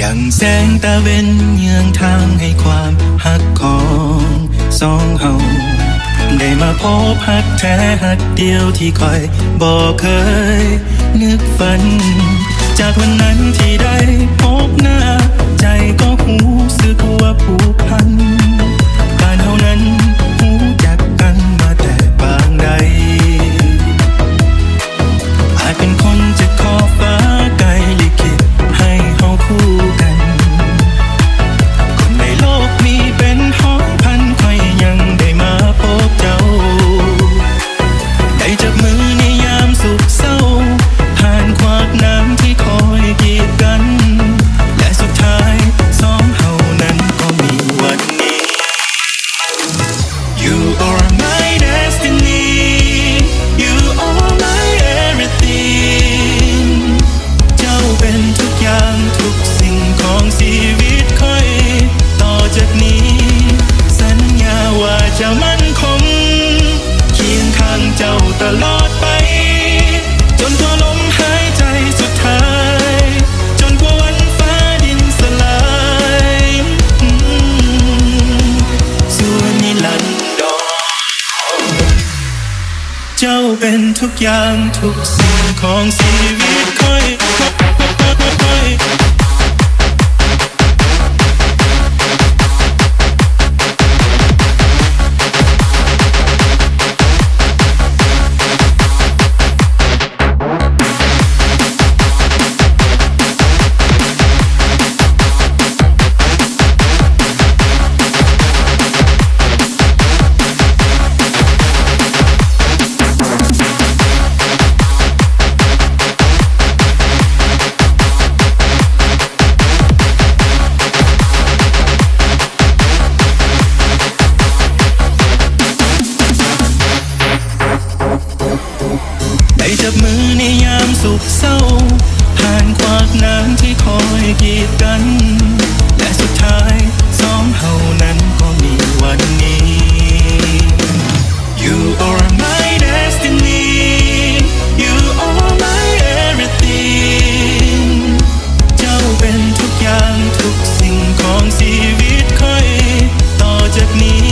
ดังแสงตะเวนเยืองทางให้ความหักของสองเฮาได้มาพบหักแท้หักเดียวที่คอยบอกเคยนึกฝันจากวันนั้นที่ได้พบหน้าใจก็หูสึกว่าผูกพันบ้านเฮานั้นหูจักกันมาแต่บางใดอาจเป็นคนจะขอฟ้าไกลลิขิตให้เฮาคู่กันคนในโลกนี้เป็นห้อยพันค่อยยังได้มาพบเจ้าได้จับมือในยามสุขเศร้าผ่านขวากน้ำที่คอยกีดกันและสุดท้ายสองเฮานั้นก็มีวันนี้ You are my destiny You are my everything เจ้าเป็นทุกอย่างทุกสิ่งของชีวิตค่อยต่อจากนี้สัญญาว่าจะมั่นคงเคียงข้างเจ้าตลอดไปจนกว่าลมหายใจสุดท้ายจนกว่าวันฟ้าดินสลายส่วนนิรันดรเจ้าเป็นทุกอย่างทุกสิ่งของชีวิตค่อยได้จับมือในยามสุขเศร้าผ่านขวากน้ำที่คอยกีดกันและสุดท้ายสองเฮานั้นก็มีวันนี้ You are my destiny You are my everything เจ้าเป็นทุกอย่างทุกสิ่งของชีวิตค่อยต่อจากนี้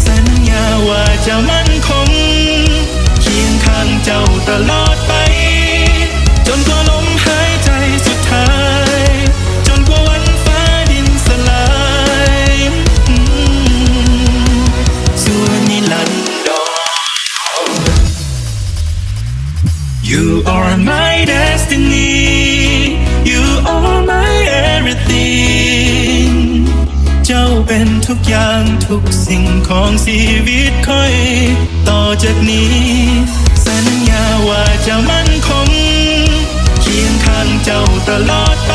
สัญญาว่าจะมั่นคงเคียงข้างเจ้าตลอดไปจนกว่าลมหายใจสุดท้ายจนกว่าวันฟ้าดินสลายส่วนนิรันดร You are my destiny You are my everything เจ้าเป็นทุกอย่างทุกสิ่งของชีวิตค่อยต่อจากนี้สัญญาว่าจะมั่นคงเคียงข้างเจ้าตลอดไป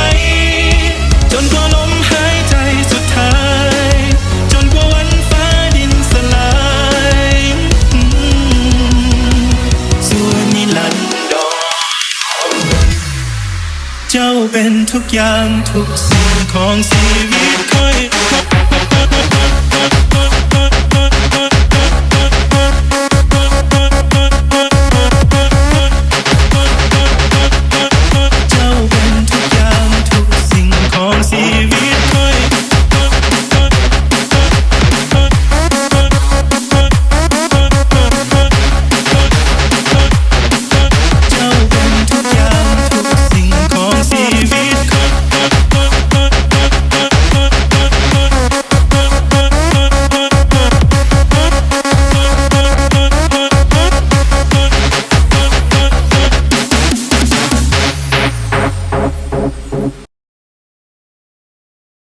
จนกว่าลมหายใจสุดท้ายจนกว่าวันฟ้าดินสลายส่วนนิรันดรเจ้าเป็นทุกอย่างทุกสิ่งของชีวิตค่อย